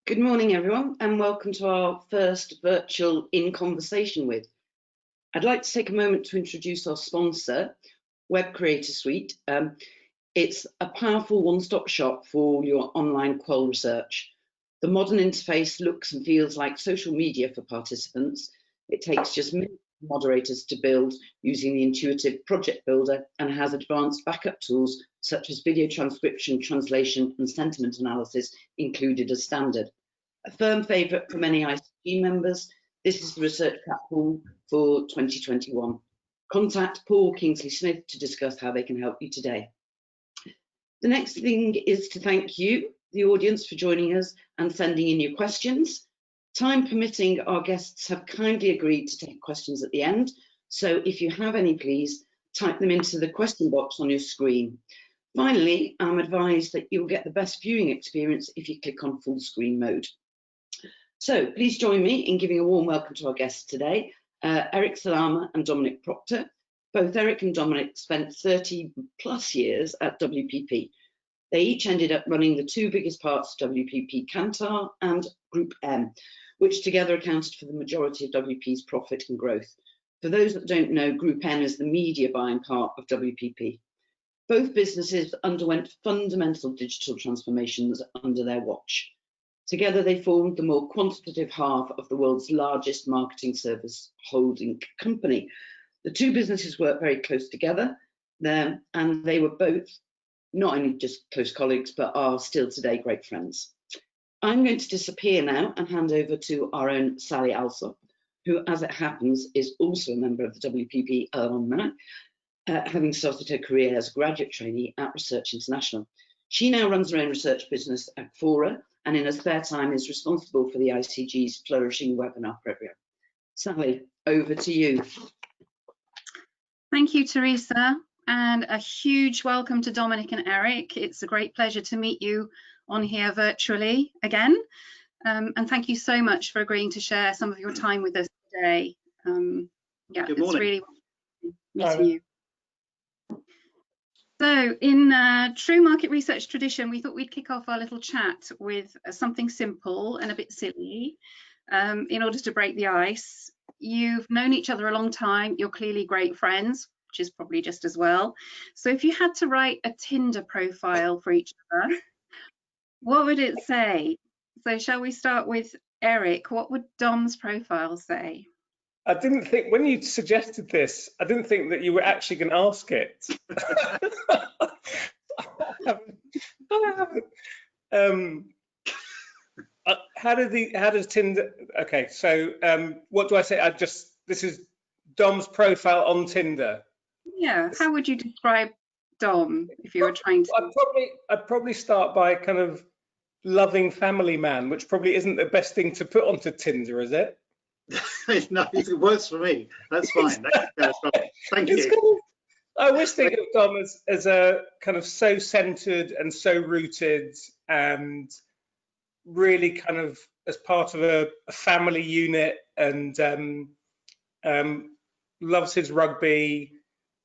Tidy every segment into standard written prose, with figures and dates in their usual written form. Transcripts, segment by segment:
Good morning, everyone, and welcome to our first virtual In Conversation With. I'd like to take a moment to introduce our sponsor, Web Creator Suite. It's a powerful one-stop shop for your online qual research. The modern interface looks and feels like social media for participants. It takes just minutes for moderators to build using the intuitive project builder and has advanced backup tools such as video transcription, translation, and sentiment analysis included as standard. A firm favourite for many ICG members, this is the research platform for 2021. Contact Paul Kingsley-Smith to discuss how they can help you today. The next thing is to thank you, the audience, for joining us and sending in your questions. Time permitting, our guests have kindly agreed to take questions at the end, so if you have any, please type them into the question box on your screen. Finally, I'm advised that you'll get the best viewing experience if you click on full screen mode. So please join me in giving a warm welcome to our guests today, Eric Salama and Dominic Proctor. Both Eric and Dominic spent 30 plus years at WPP. They each ended up running the two biggest parts of WPP, Kantar and Group M, which together accounted for the majority of WPP's profit and growth. For those that don't know, Group M is the media buying part of WPP. Both businesses underwent fundamental digital transformations under their watch. Together, they formed the more quantitative half of the world's largest marketing service holding company. The two businesses work very close together, and they were both not only just close colleagues, but are still today great friends. I'm going to disappear now and hand over to our own Sally Alsop, who, as it happens, is also a member of the WPP alumni, having started her career as a graduate trainee at Research International. She now runs her own research business at Fora, and in her spare time is responsible for the ICG's flourishing webinar program. Sally, over to you. Thank you, Teresa, and a huge welcome to Dominic and Eric. It's a great pleasure to meet you on here virtually again. And thank you so much for agreeing to share some of your time with us today. Yeah, Good morning. It's really meeting you. So in true market research tradition, we thought we'd kick off our little chat with something simple and a bit silly in order to break the ice. You've known each other a long time. You're clearly great friends, which is probably just as well. So if you had to write a Tinder profile for each other, what would it say? So shall we start with Eric? What would Dom's profile say? I didn't think, when you suggested this, I didn't think that you were actually going to ask it. How does Tinder, okay, so what do I say? This is Dom's profile on Tinder. Yeah, how would you describe Dom if you were trying to? I'd probably start by kind of loving family man, which probably isn't the best thing to put onto Tinder, is it? No, it works for me. That's fine. Thank you. Kind of, I always think of Dom as a kind of so centered and so rooted and really kind of as part of a family unit, and loves his rugby,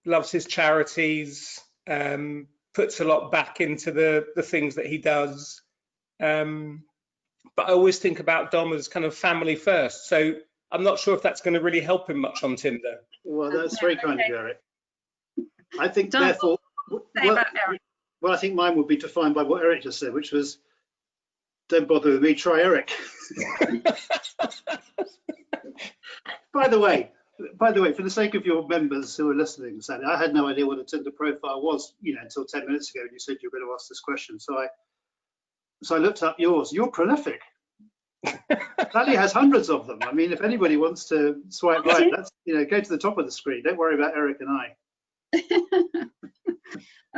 loves his charities, puts a lot back into the things that he does. But I always think about Dom as kind of family first. So I'm not sure if that's going to really help him much on Tinder. Well, that's very kind of you, Eric. I think, Dom, therefore, well, I think mine would be defined by what Eric just said, which was, don't bother with me, try Eric. By the way, for the sake of your members who are listening, Sally, I had no idea what a Tinder profile was, until 10 minutes ago, and you said you were going to ask this question. So I looked up yours. You're prolific. Sally has hundreds of them. I mean, if anybody wants to swipe right, that's, go to the top of the screen. Don't worry about Eric and I.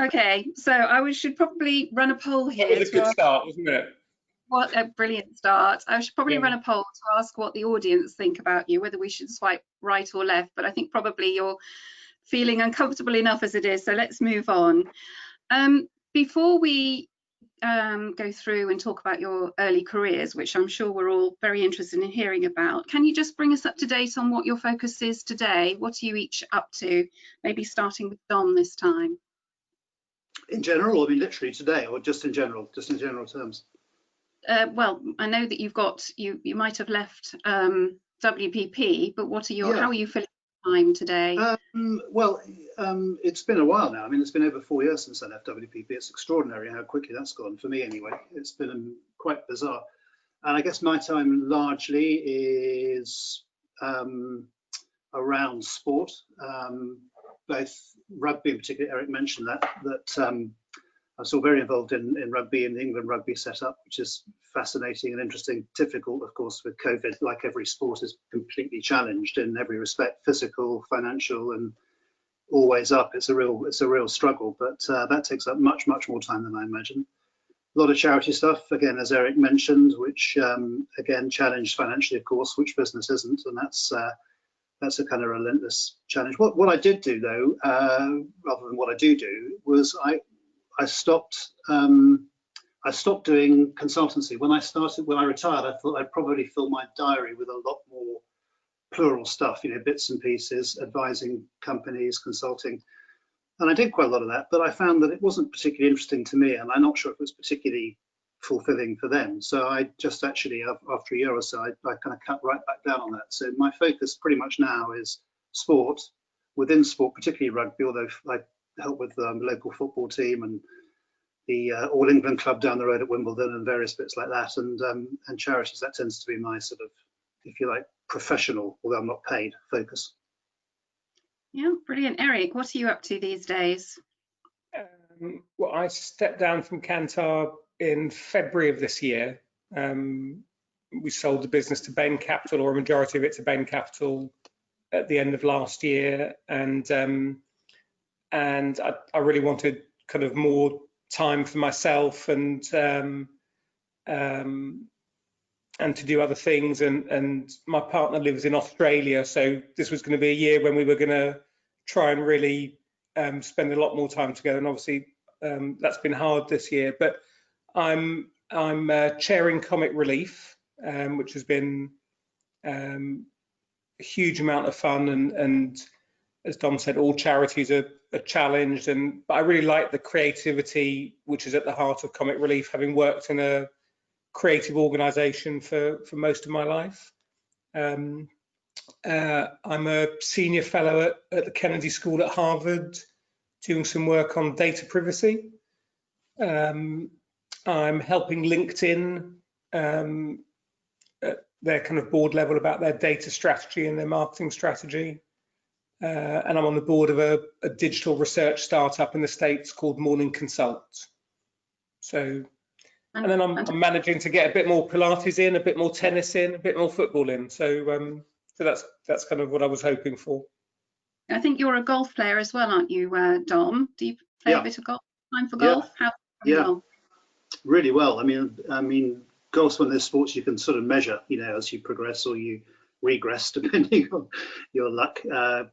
Okay, so I should probably run a poll here. That was a good start, wasn't it? What a brilliant start. I should probably run a poll to ask what the audience think about you, whether we should swipe right or left, but I think probably you're feeling uncomfortable enough as it is, so let's move on. Before we go through and talk about your early careers, which I'm sure we're all very interested in hearing about, can you just bring us up to date on what your focus is today? What are you each up to? Maybe starting with Dom this time. In general, or I mean literally today, or just in general terms? well, I know that you might have left WPP, but what are how are you feeling time today? Well, it's been a while now. I mean, it's been over 4 years since I left WPP. It's extraordinary how quickly that's gone, for me anyway. It's been quite bizarre. And I guess my time largely is around sport, both rugby in particular. Eric mentioned that I'm still very involved in rugby, in the England rugby setup, which is fascinating and interesting. Difficult, of course, with COVID. Like every sport is completely challenged in every respect, physical, financial, and always up. It's a real struggle, but that takes up much more time than I imagined. A lot of charity stuff, again, as Eric mentioned, which again challenged financially, of course, which business isn't, and that's a kind of relentless challenge. What I did do, though, rather than what I do, was I stopped doing consultancy. When I retired, I thought I'd probably fill my diary with a lot more plural stuff, bits and pieces, advising companies, consulting. And I did quite a lot of that, but I found that it wasn't particularly interesting to me, and I'm not sure if it was particularly fulfilling for them. So I just actually, after a year or so, I kind of cut right back down on that. So my focus pretty much now is sport, within sport, particularly rugby, although I help with the local football team and the All England club down the road at Wimbledon and various bits like that, and charities. That tends to be my sort of, if you like, professional, although I'm not paid, focus. Yeah, brilliant. Eric, what are you up to these days? Well, I stepped down from Kantar in February of this year. We sold the business to Bain Capital, or a majority of it to Bain Capital, at the end of last year, and I really wanted kind of more time for myself and to do other things. And my partner lives in Australia, so this was going to be a year when we were going to try and really spend a lot more time together. And obviously, that's been hard this year. But I'm chairing Comic Relief, which has been a huge amount of fun. And as Dom said, all charities are challenged, but I really like the creativity which is at the heart of Comic Relief, having worked in a creative organisation for most of my life. I'm a senior fellow at the Kennedy School at Harvard, doing some work on data privacy. I'm helping LinkedIn at their kind of board level about their data strategy and their marketing strategy. And I'm on the board of a digital research startup in the States called Morning Consult. So, and then I'm managing to get a bit more Pilates in, a bit more tennis in, a bit more football in. So, so that's kind of what I was hoping for. I think you're a golf player as well, aren't you, Dom? Do you play a bit of golf? Time for golf? How well? Really well. I mean, golf's one of those sports you can sort of measure, as you progress or you regress, depending on your luck,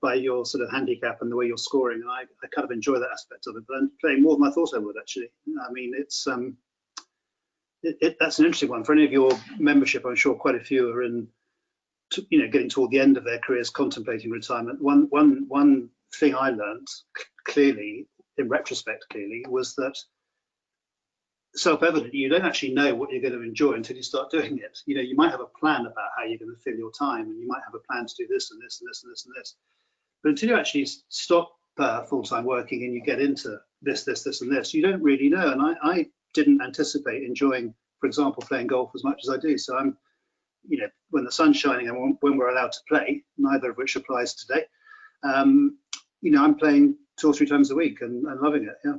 by your sort of handicap and the way you're scoring. And I kind of enjoy that aspect of it, but I'm playing more than I thought I would, actually. I mean, it's that's an interesting one. For any of your membership, I'm sure quite a few are in, getting toward the end of their careers, contemplating retirement. One thing I learned clearly, in retrospect, was that self-evident, you don't actually know what you're going to enjoy until you start doing it. You might have a plan about how you're going to fill your time, and you might have a plan to do this and this and this and this and this, but until you actually stop full-time working and you get into this and this, you don't really know. And I didn't anticipate enjoying, for example, playing golf as much as I do. So I'm, when the sun's shining and when we're allowed to play, neither of which applies today, I'm playing 2 or 3 times a week and loving it. Yeah.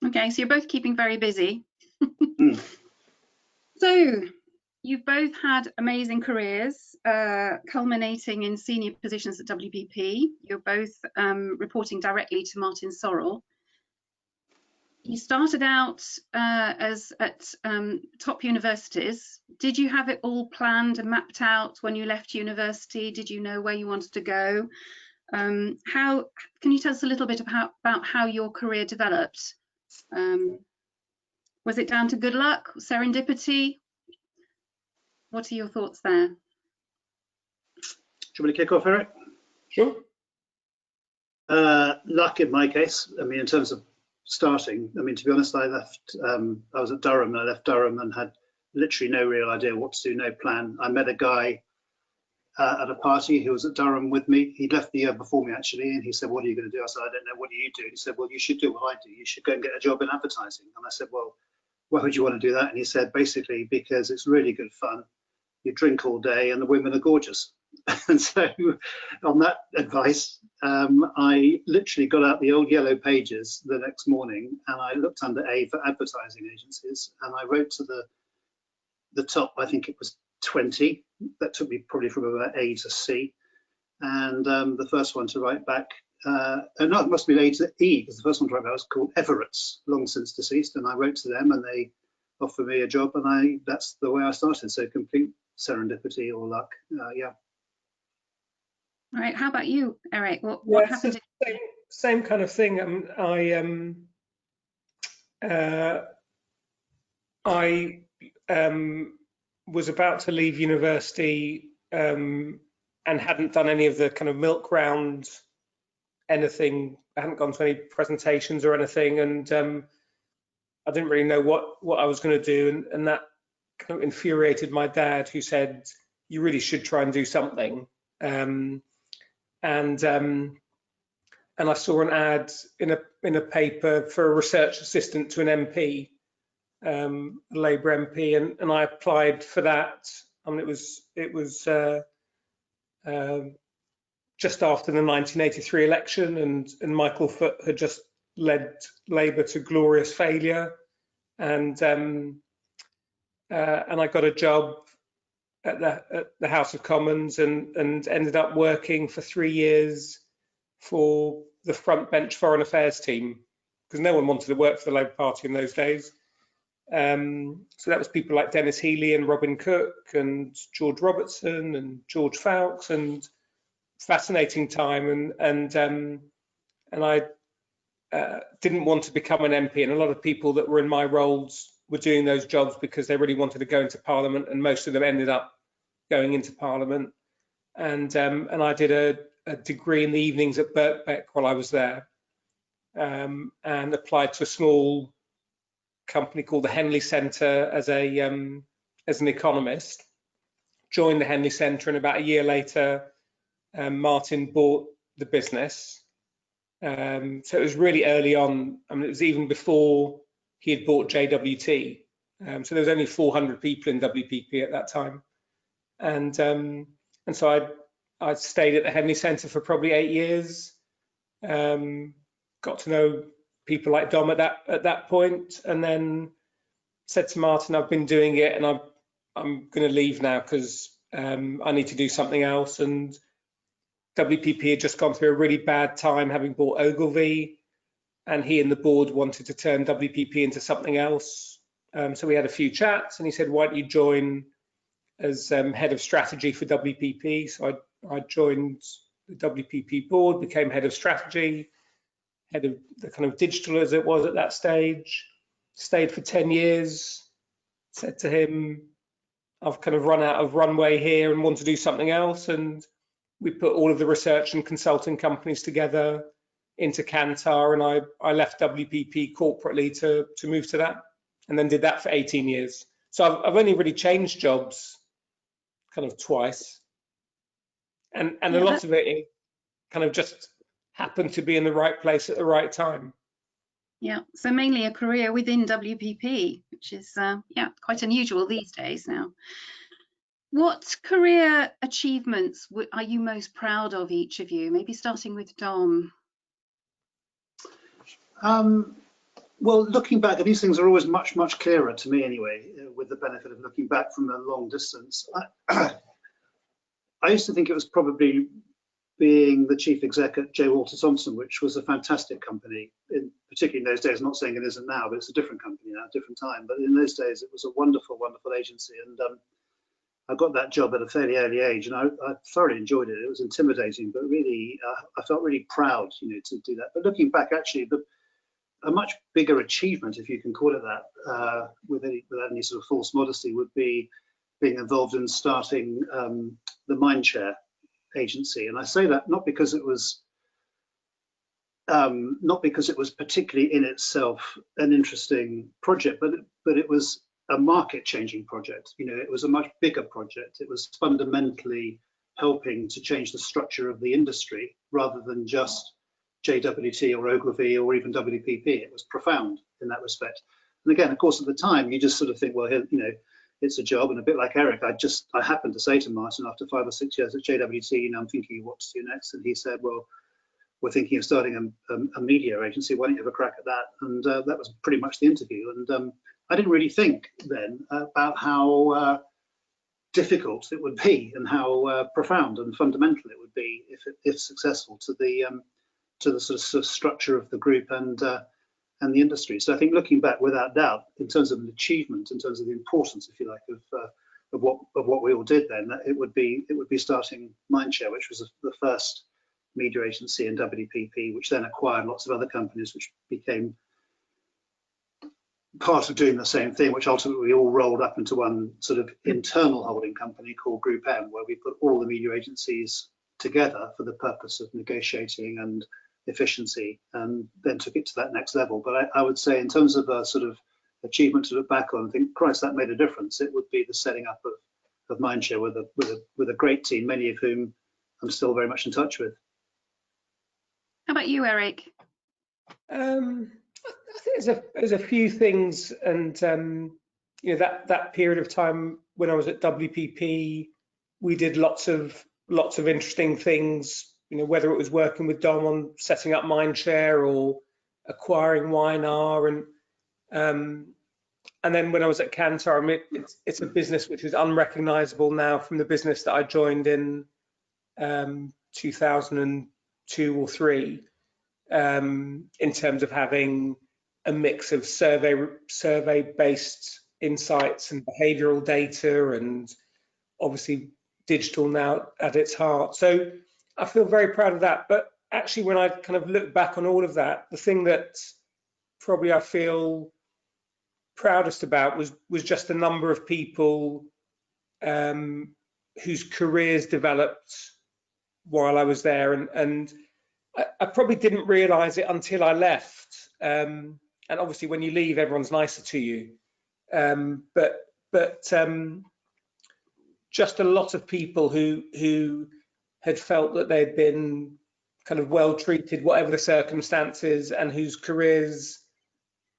Okay, so you're both keeping very busy. So you've both had amazing careers, culminating in senior positions at WPP. You're both reporting directly to Martin Sorrell. You started out as at top universities. Did you have it all planned and mapped out when you left university? Did you know where you wanted to go? How can you tell us a little bit about how your career developed? Was it down to good luck, serendipity? What are your thoughts there? Do you want me to kick off, Eric? Sure. Luck in my case. I mean, in terms of starting, I mean, to be honest, I was at Durham, and I left Durham and had literally no real idea what to do, no plan. I met a guy at a party who was at Durham with me. He'd left the year before me actually, and he said, "What are you going to do?" I said, "I don't know. What do you do?" He said, "Well, you should do what I do. You should go and get a job in advertising." And I said, "Well, why would you want to do that?" And he said, "Basically, because it's really good fun. You drink all day, and the women are gorgeous." And so, on that advice, I literally got out the old yellow pages the next morning, and I looked under A for advertising agencies, and I wrote to the top. I think it was 20. That took me probably from about A to C, and the first one to write back, no, it must have been A to E, because the first one to write back was called Everett's, long since deceased, and I wrote to them, and they offered me a job, and that's the way I started. So complete serendipity or luck, yeah. All right, how about you, Eric? What happened? Same kind of thing. I was about to leave university and hadn't done any of the kind of milk round, anything. I hadn't gone to any presentations or anything, and I didn't really know what I was going to do, and that kind of infuriated my dad, who said, "You really should try and do something." And I saw an ad in a paper for a research assistant to an MP, a Labour MP, and I applied for that. I mean, it was just after the 1983 election, and Michael Foot had just led Labour to glorious failure, and I got a job at the House of Commons, and ended up working for 3 years for the front bench foreign affairs team, because no one wanted to work for the Labour Party in those days. So that was people like Dennis Healy and Robin Cook and George Robertson and George Fawkes, and fascinating time. And I didn't want to become an MP, and a lot of people that were in my roles were doing those jobs because they really wanted to go into Parliament, and most of them ended up going into Parliament. And I did a degree in the evenings at Birkbeck while I was there, and applied to a small company called the Henley Centre as an economist. Joined the Henley Centre, and about a year later, Martin bought the business. So it was really early on. I mean, it was even before he had bought JWT. So there was only 400 people in WPP at that time, and so I stayed at the Henley Centre for probably 8 years. Got to know people like Dom at that point, and then said to Martin, "I've been doing it, and I'm going to leave now because I need to do something else." And WPP had just gone through a really bad time, having bought Ogilvy, and he and the board wanted to turn WPP into something else. So we had a few chats, and he said, "Why don't you join as head of strategy for WPP?" So I joined the WPP board, became head of strategy, head of the kind of digital as it was at that stage. Stayed for 10 years. Said to him, "I've kind of run out of runway here and want to do something else." And we put all of the research and consulting companies together into Kantar, and I left WPP corporately to move to that, and then did that for 18 years. So I've only really changed jobs kind of twice, and a lot of it kind of just happened to be in the right place at the right time. Yeah, so mainly a career within WPP, which is quite unusual these days now. What career achievements are you most proud of, each of you? Maybe starting with Dom. Well, looking back, these things are always much, much clearer to me anyway, with the benefit of looking back from a long distance. I used to think it was probably being the chief exec at J. Walter Thompson, which was a fantastic company, particularly in those days. I'm not saying it isn't now, but it's a different company now, a different time. But in those days, it was a wonderful, wonderful agency. And I got that job at a fairly early age, and I thoroughly enjoyed it. It was intimidating, but really, I felt really proud, to do that. But looking back, actually, a much bigger achievement, if you can call it that, without any sort of false modesty, would be being involved in starting the Mindshare agency. And I say that not because it was particularly in itself an interesting project, but it was a market-changing project. You know, it was a much bigger project. It was fundamentally helping to change the structure of the industry rather than just JWT or Ogilvy or even WPP. It was profound in that respect. And again, of course, at the time, you just sort of think, well, you know, it's a job. And a bit like Eric, I happened to say to Martin after 5 or 6 years at JWT, you know, I'm thinking what to do next. And he said, well, we're thinking of starting a media agency. Why don't you have a crack at that? And that was pretty much the interview. And I didn't really think then about how difficult it would be and how profound and fundamental it would be if successful to the sort of structure of the group and the industry. So I think looking back, without doubt, in terms of an achievement, in terms of the importance, if you like, of what we all did then, it would be starting Mindshare, which was the first media agency in WPP, which then acquired lots of other companies, which became part of doing the same thing, which ultimately all rolled up into one sort of internal holding company called Group M, where we put all the media agencies together for the purpose of negotiating and efficiency, and then took it to that next level. But I would say, in terms of a sort of achievement to look back on, I think, Christ, that made a difference. It would be the setting up of Mindshare with a great team, many of whom I'm still very much in touch with. How about you, Eric? I think there's a few things, and you know, that period of time when I was at WPP, we did lots of interesting things. You know, whether it was working with Dom on setting up Mindshare or acquiring YNR, and then when I was at Kantar, I mean, it's a business which is unrecognisable now from the business that I joined in 2002 or 3, in terms of having a mix of survey-based insights and behavioural data, and obviously digital now at its heart. So I feel very proud of that. But actually, when I kind of look back on all of that, the thing that probably I feel proudest about was just the number of people whose careers developed while I was there, and I probably didn't realise it until I left. And obviously, when you leave, everyone's nicer to you. But just a lot of people who had felt that they'd been kind of well treated, whatever the circumstances, and whose careers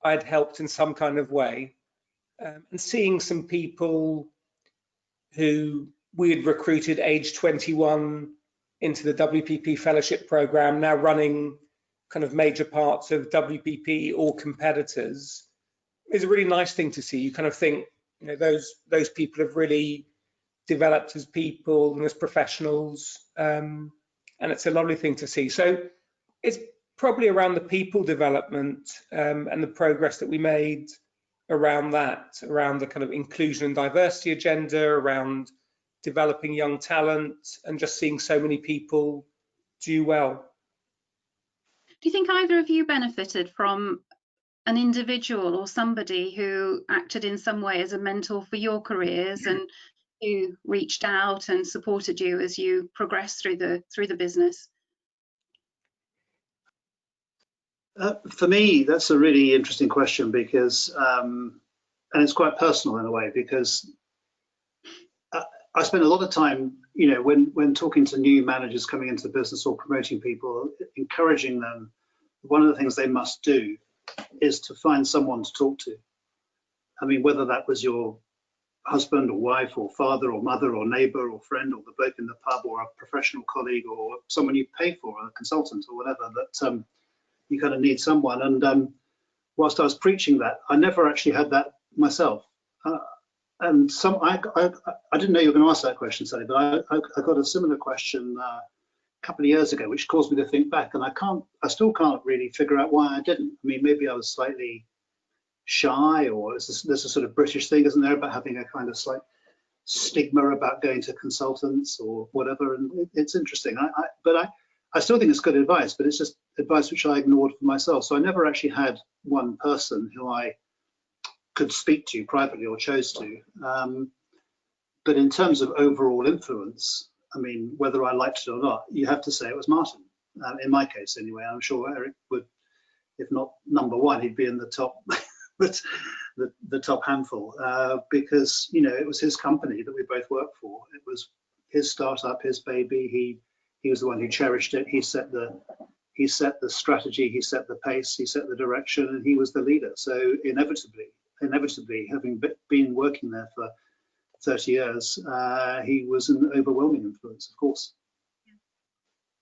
I'd helped in some kind of way. And seeing some people who we had recruited age 21 into the WPP fellowship program, now running kind of major parts of WPP or competitors, is a really nice thing to see. You kind of think, you know, those people have really developed as people and as professionals, and it's a lovely thing to see. So it's probably around the people development and the progress that we made around that, around the kind of inclusion and diversity agenda, around developing young talent, and just seeing so many people do well. Do you think either of you benefited from an individual or somebody who acted in some way as a mentor for your careers, and who reached out and supported you as you progressed through the business? For me, that's a really interesting question, because and it's quite personal in a way, because I spend a lot of time, you know, when talking to new managers coming into the business or promoting people, encouraging them. One of the things they must do is to find someone to talk to. I mean, whether that was your husband or wife or father or mother or neighbour or friend or the bloke in the pub or a professional colleague or someone you pay for, a consultant or whatever, that you kind of need someone. And whilst I was preaching that, I never actually had that myself. And I didn't know you were going to ask that question, Sally, but I got a similar question a couple of years ago, which caused me to think back, and I still can't really figure out why I didn't. I mean, maybe I was slightly shy, or there's a sort of British thing, isn't there, about having a kind of slight stigma about going to consultants or whatever. And it's interesting. But I still think it's good advice, but it's just advice which I ignored for myself. So I never actually had one person who I could speak to privately or chose to. But in terms of overall influence, I mean, whether I liked it or not, you have to say it was Martin. In my case, anyway. I'm sure Eric would, if not number one, he'd be in the top. But the top handful, because it was his company that we both worked for. It was his startup, his baby. He was the one who cherished it. He set the strategy, he set the pace, he set the direction, and he was the leader. So inevitably, having been working there for 30 years, he was an overwhelming influence, of course.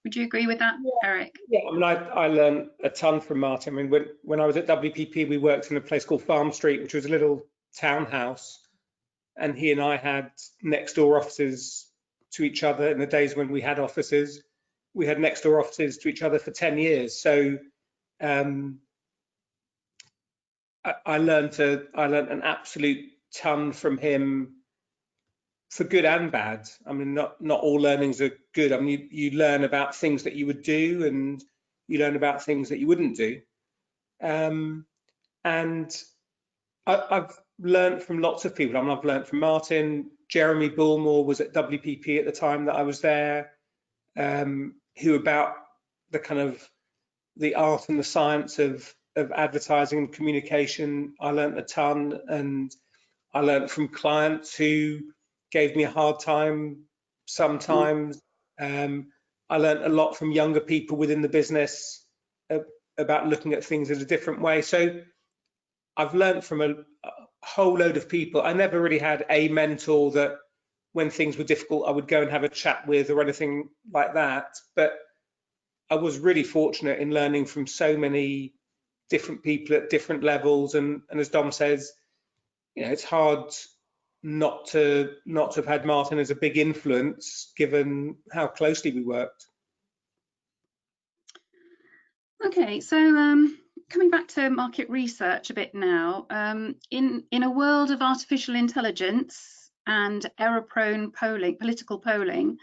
Would you agree with that, Eric? Yeah, I mean, I learned a ton from Martin. I mean, when I was at WPP, we worked in a place called Farm Street, which was a little townhouse, and he and I had next door offices to each other in the days when we had offices. We had next door offices to each other for 10 years. So I learned an absolute ton from him, for good and bad. I mean, not all learnings are good. I mean, you learn about things that you would do, and you learn about things that you wouldn't do. And I've learned from lots of people. I mean, I've learned from Martin. Jeremy Bullmore was at WPP at the time that I was there, who about the kind of the art and the science of advertising and communication. I learned a ton, and I learned from clients who gave me a hard time sometimes. I learned a lot from younger people within the business about looking at things in a different way. So I've learned from a whole load of people. I never really had a mentor that when things were difficult, I would go and have a chat with or anything like that. But I was really fortunate in learning from so many different people at different levels. And as Dom says, it's hard not to have had Martin as a big influence, given how closely we worked. Okay, so coming back to market research a bit now, in a world of artificial intelligence and error-prone polling, political polling,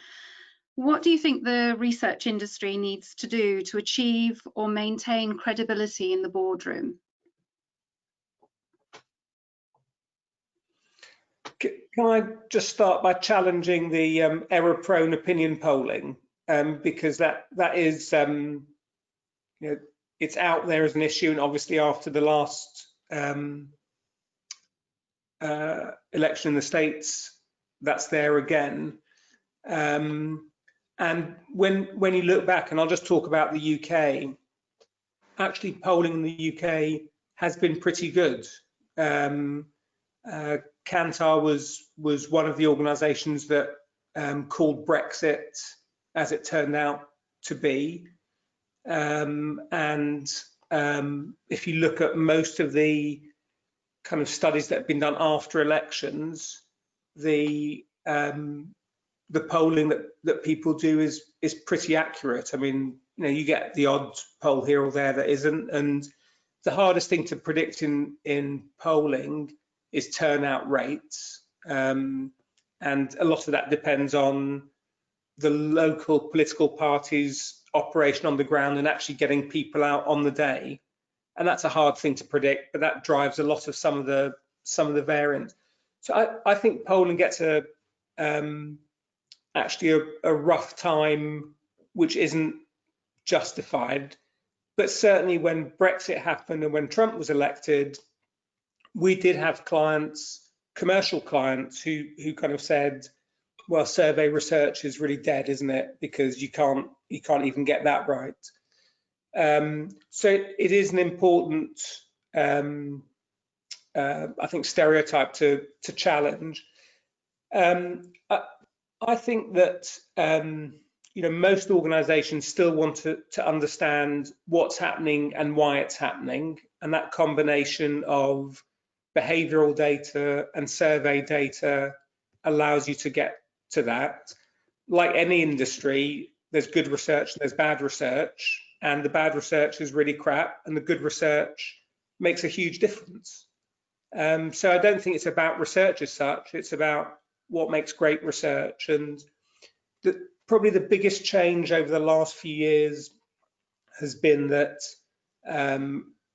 what do you think the research industry needs to do to achieve or maintain credibility in the boardroom? Can I just start by challenging the error-prone opinion polling, because that is, it's out there as an issue, and obviously after the last election in the States, that's there again. And when you look back, and I'll just talk about the UK, actually polling in the UK has been pretty good. Kantar was one of the organisations that called Brexit, as it turned out to be. And if you look at most of the kind of studies that have been done after elections, the polling that people do is pretty accurate. I mean, you get the odd poll here or there that isn't, and the hardest thing to predict in polling is turnout rates, and a lot of that depends on the local political parties' operation on the ground and actually getting people out on the day, and that's a hard thing to predict, but that drives a lot of some of the variance. So I think polling gets actually a rough time, which isn't justified. But certainly when Brexit happened and when Trump was elected, we did have clients, commercial clients, who kind of said, well, survey research is really dead, isn't it? Because you can't even get that right. So it is an important, I think, stereotype to challenge. I think that most organisations still want to understand what's happening and why it's happening, and that combination of behavioural data and survey data allows you to get to that. Like any industry, there's good research and there's bad research, and the bad research is really crap, and the good research makes a huge difference. So I don't think it's about research as such, it's about what makes great research. And probably the biggest change over the last few years has been that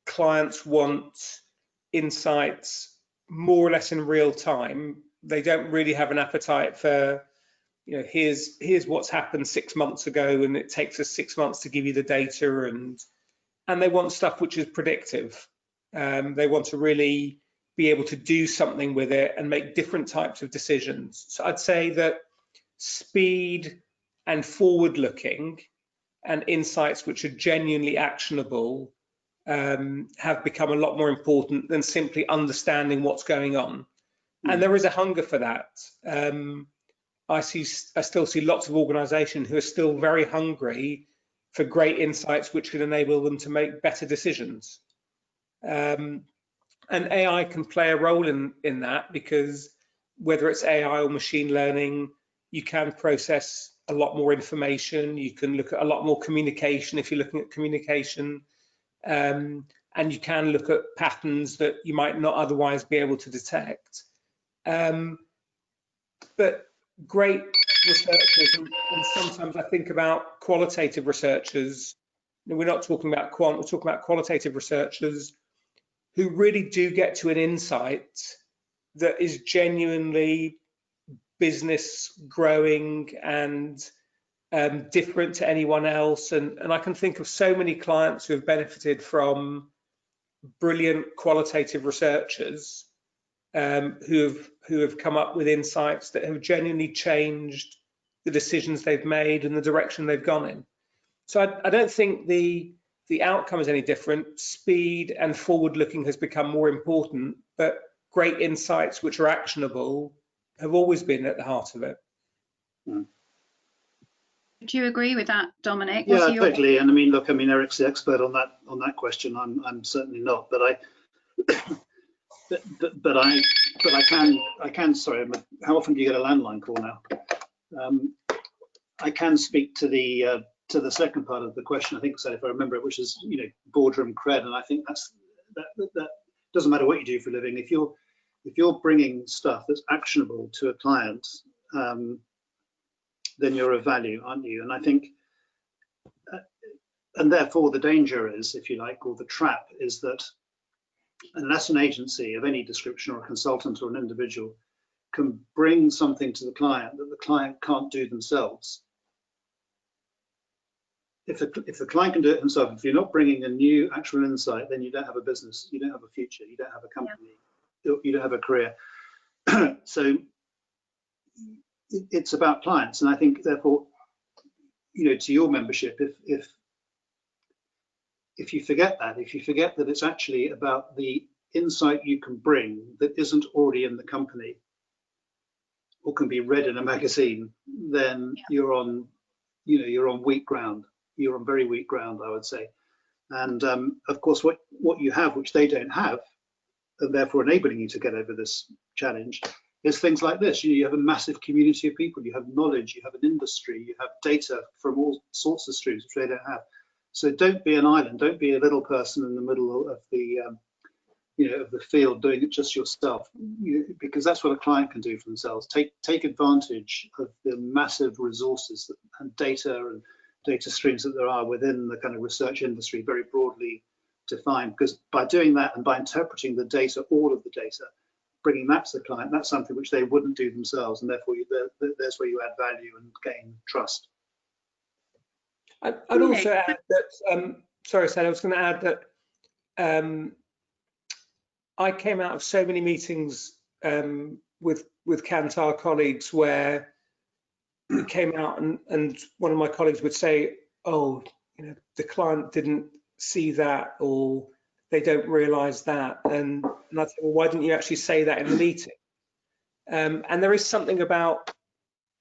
clients want insights more or less in real time. They don't really have an appetite for, here's what's happened 6 months ago, and it takes us 6 months to give you the data, and they want stuff which is predictive. They want to really be able to do something with it and make different types of decisions. So I'd say that speed and forward looking and insights which are genuinely actionable have become a lot more important than simply understanding what's going on. And there is a hunger for that. I still see lots of organisations who are still very hungry for great insights which can enable them to make better decisions. And AI can play a role in that, because whether it's AI or machine learning, you can process a lot more information. You can look at a lot more communication if you're looking at communication, and you can look at patterns that you might not otherwise be able to detect. But great researchers, and sometimes I think about qualitative researchers. We're not talking about quant, we're talking about qualitative researchers who really do get to an insight that is genuinely business growing and different to anyone else. And I can think of so many clients who have benefited from brilliant qualitative researchers who have come up with insights that have genuinely changed the decisions they've made and the direction they've gone in. So I don't think the outcome is any different. Speed and forward looking has become more important, but great insights which are actionable have always been at the heart of it. Do you agree with that, Dominic? Yeah, totally. And I mean, look, I mean, Eric's the expert on that question. I'm certainly not, but I can. Sorry, how often do you get a landline call now? I can speak to the second part of the question. I think so, if I remember it, which is, you know, boardroom cred, and I think that doesn't matter what you do for a living. If you're bringing stuff that's actionable to a client, then you're of value, aren't you? And I think, and therefore the danger is, if you like, or the trap is that unless an agency of any description or a consultant or an individual can bring something to the client that the client can't do themselves, if the client can do it himself, if you're not bringing a new actual insight, then you don't have a business, you don't have a future, you don't have a company, you don't have a career. So it's about clients, and I think therefore, you know, to your membership, if you forget that, it's actually about the insight you can bring that isn't already in the company or can be read in a magazine, then you're on weak ground. You're on very weak ground, I would say. And of course, what you have, which they don't have, and therefore enabling you to get over this challenge, is things like this. You have a massive community of people, you have knowledge, you have an industry, you have data from all sorts of streams which they don't have. So don't be an island, don't be a little person in the middle of the of the field doing it just yourself, because that's what a client can do for themselves. Take advantage of the massive resources and data streams that there are within the kind of research industry, very broadly defined, because by doing that and by interpreting the data, all of the data, bringing that to the client, that's something which they wouldn't do themselves, and therefore there's where you add value and gain trust. I'd also add that, sorry, Sally, I was going to add that I came out of so many meetings with Kantar colleagues where we came out and one of my colleagues would say, oh, you know, the client didn't see that, or they don't realise that. And I'd say, well, why didn't you actually say that in the meeting? And there is something about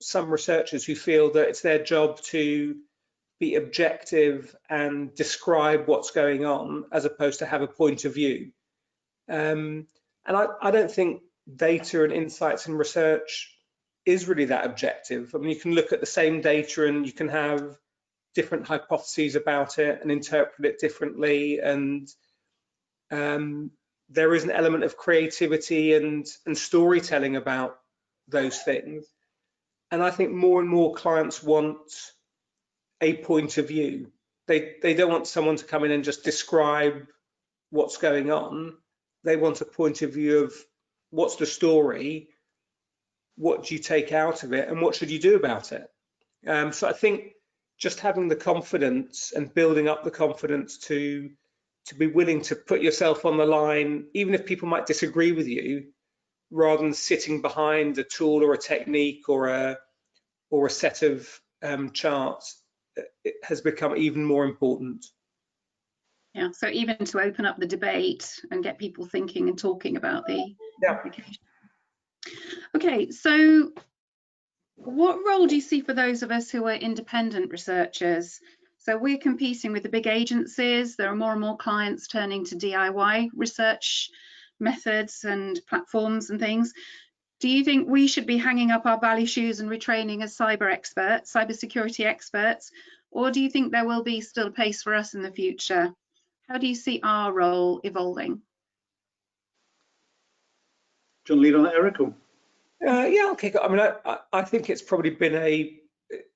some researchers who feel that it's their job to be objective and describe what's going on as opposed to have a point of view. And I don't think data and insights and research is really that objective. I mean, you can look at the same data and you can have different hypotheses about it and interpret it differently. And there is an element of creativity and storytelling about those things. And I think more and more clients want a point of view. They don't want someone to come in and just describe what's going on. They want a point of view of what's the story, what do you take out of it, and what should you do about it. So I think just having the confidence and building up the confidence to to be willing to put yourself on the line, even if people might disagree with you, rather than sitting behind a tool or a technique or a set of charts, it has become even more important. Yeah, so even to open up the debate and get people thinking and talking about the application. Okay, so what role do you see for those of us who are independent researchers? So we're competing with the big agencies. There are more and more clients turning to DIY research methods and platforms and things. Do you think we should be hanging up our bally shoes and retraining as cybersecurity experts, or do you think there will be still a place for us in the future? How do you see our role evolving? Do you want to lead on that, Eric? Or? Yeah, okay. I mean, I think it's probably been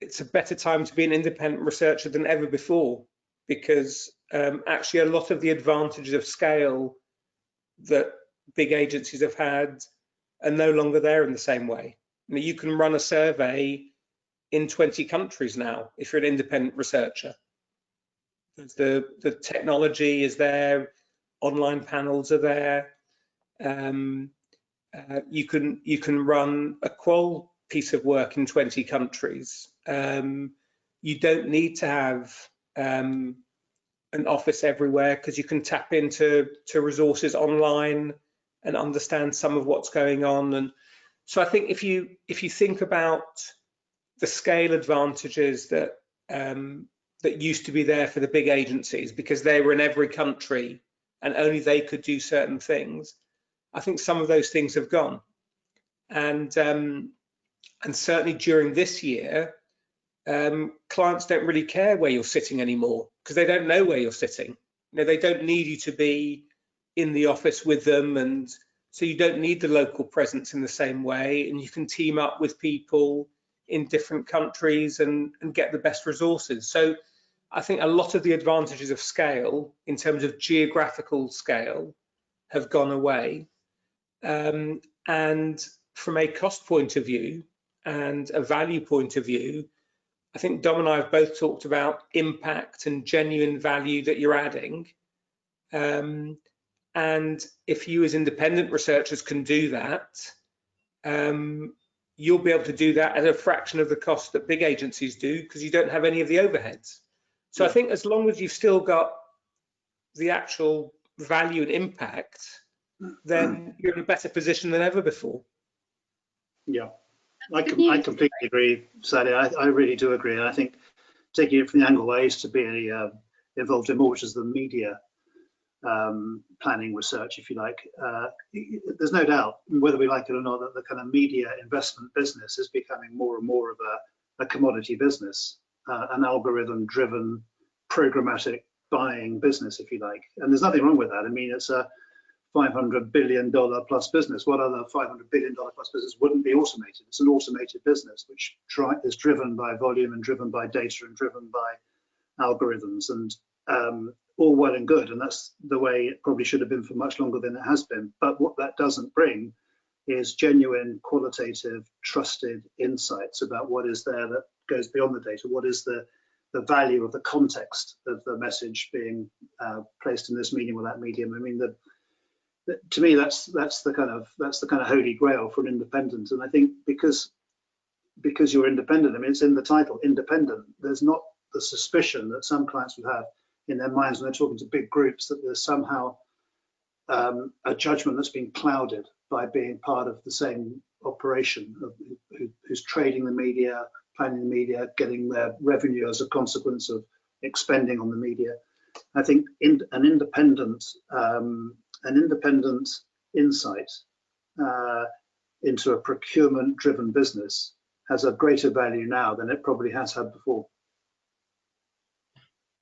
it's a better time to be an independent researcher than ever before, because actually a lot of the advantages of scale that big agencies have had are no longer there in the same way. You know, you can run a survey in 20 countries now if you're an independent researcher. The technology is there, online panels are there. You can run a qual piece of work in 20 countries. You don't need to have an office everywhere, because you can tap into resources online and understand some of what's going on. And so I think if you think about the scale advantages that that used to be there for the big agencies, because they were in every country and only they could do certain things, I think some of those things have gone. And certainly during this year, clients don't really care where you're sitting anymore, because they don't know where you're sitting. You know, they don't need you to be in the office with them, and so you don't need the local presence in the same way, and you can team up with people in different countries and get the best resources. So I think a lot of the advantages of scale, in terms of geographical scale, have gone away. And from a cost point of view and a value point of view, I think Dom and I have both talked about impact and genuine value that you're adding. And if you as independent researchers can do that, you'll be able to do that at a fraction of the cost that big agencies do, because you don't have any of the overheads. So I think as long as you've still got the actual value and impact, then you're in a better position than ever before. Yeah, I completely agree, Sally. I really do agree. And I think, taking it from the angle I used to be involved in more, which is the media planning research, if you like, there's no doubt, whether we like it or not, that the kind of media investment business is becoming more and more of a commodity business, an algorithm-driven, programmatic buying business, if you like. And there's nothing wrong with that. I mean, it's a $500 billion plus business. What other $500 billion plus business wouldn't be automated? It's an automated business which is driven by volume and driven by data and driven by algorithms, and all well and good. And that's the way it probably should have been for much longer than it has been. But what that doesn't bring is genuine, qualitative, trusted insights about what is there that goes beyond the data. What is the value of the context of the message being placed in this medium or that medium? I mean, to me, that's the kind of holy grail for an independent. And I think because you're independent, I mean, it's in the title, independent. There's not the suspicion that some clients would have in their minds when they're talking to big groups that there's somehow a judgment that's been clouded by being part of the same operation, who's trading the media, planning the media, getting their revenue as a consequence of expending on the media. I think an independent insight into a procurement-driven business has a greater value now than it probably has had before.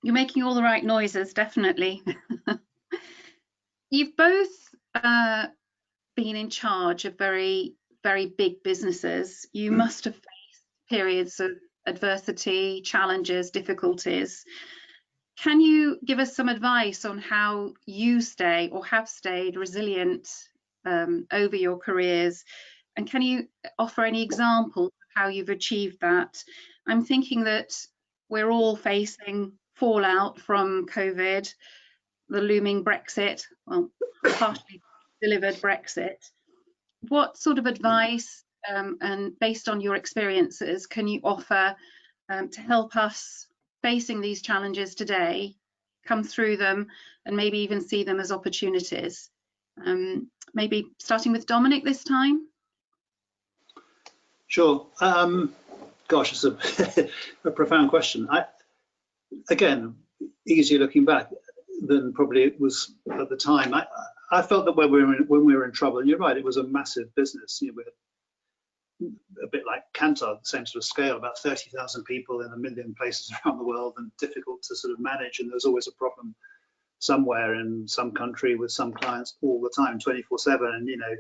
You're making all the right noises, definitely. You've both been in charge of very, very big businesses. You must have faced periods of adversity, challenges, difficulties. Can you give us some advice on how you stay or have stayed resilient over your careers? And can you offer any examples of how you've achieved that? I'm thinking that we're all facing fallout from COVID. the looming Brexit, well, partially delivered Brexit. What sort of advice and based on your experiences can you offer to help us facing these challenges today, come through them and maybe even see them as opportunities? Maybe starting with Dominic this time. Sure. Gosh, it's a profound question. Again, easier looking back than probably it was at the time. I felt that when we were in trouble, and you're right, it was a massive business. You know, we're a bit like Kantar, the same sort of scale, about 30,000 people in 1 million places around the world, and difficult to sort of manage. And there's always a problem somewhere in some country with some clients all the time, 24/7. And you know,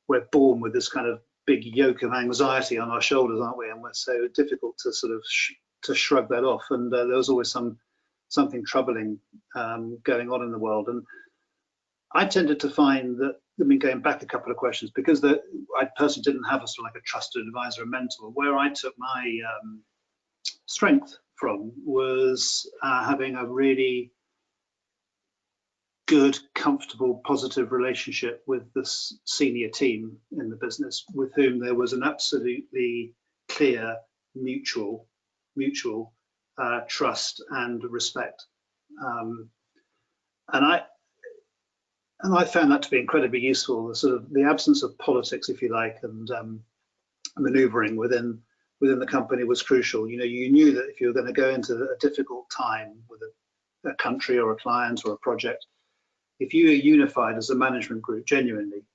we're born with this kind of big yoke of anxiety on our shoulders, aren't we? And we're so difficult to sort of to shrug that off. And there was always something troubling going on in the world. And I tended to find that, I mean, going back a couple of questions, because I personally didn't have a sort of like a trusted advisor or mentor, where I took my strength from was having a really good, comfortable, positive relationship with the senior team in the business, with whom there was an absolutely clear mutual trust and respect. And I found that to be incredibly useful. The sort of the absence of politics, if you like, and manoeuvring within the company was crucial. You know, you knew that if you were going to go into a difficult time with a country or a client or a project, if you were unified as a management group, genuinely,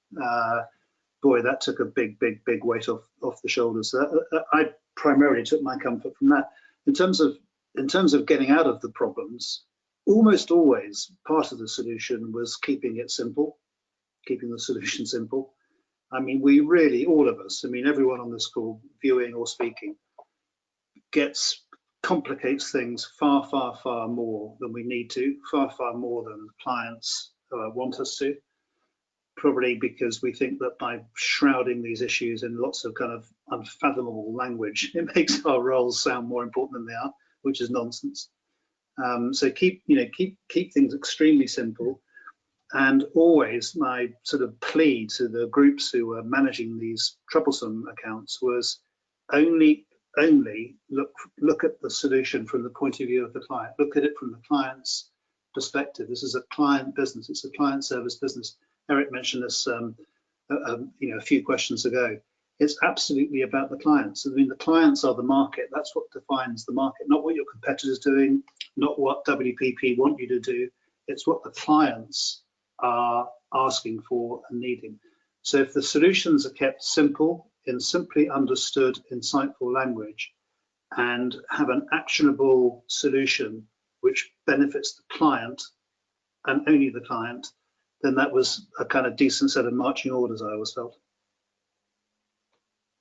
boy, that took a big weight off the shoulders. So I primarily took my comfort from that. In terms of getting out of the problems, almost always part of the solution was keeping it simple, keeping the solution simple. I mean, we really, all of us, I mean, everyone on this call, viewing or speaking, complicates things far more than we need to, far more than clients want us to. Probably because we think that by shrouding these issues in lots of kind of unfathomable language, it makes our roles sound more important than they are, which is nonsense. So keep things extremely simple. And always my sort of plea to the groups who were managing these troublesome accounts was only look at the solution from the point of view of the client. Look at it from the client's perspective. This is a client business. It's a client service business. Eric mentioned this a few questions ago. It's absolutely about the clients. I mean, the clients are the market. That's what defines the market, not what your competitors are doing, not what WPP want you to do. It's what the clients are asking for and needing. So if the solutions are kept simple, in simply understood, insightful language, and have an actionable solution which benefits the client and only the client, then that was a kind of decent set of marching orders, I always felt.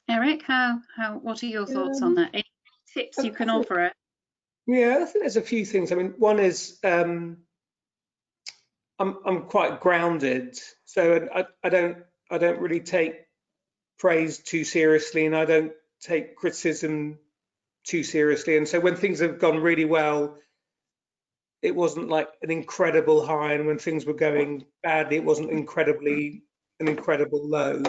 Eric, what are your thoughts on that? Any tips you can offer it? Yeah, I think there's a few things. I mean, one is I'm quite grounded, so I don't really take praise too seriously, and I don't take criticism too seriously. And so when things have gone really well, it wasn't like an incredible high, and when things were going badly, it wasn't an incredible low.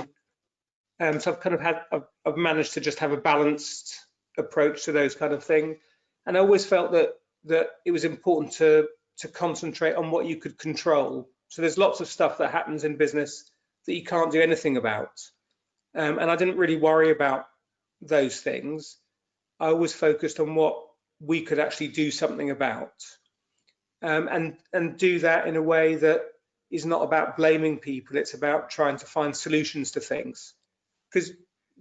So I've kind of I've managed to just have a balanced approach to those kind of things. And I always felt that it was important to concentrate on what you could control. So there's lots of stuff that happens in business that you can't do anything about. And I didn't really worry about those things. I always focused on what we could actually do something about, and do that in a way that is not about blaming people. It's about trying to find solutions to things, because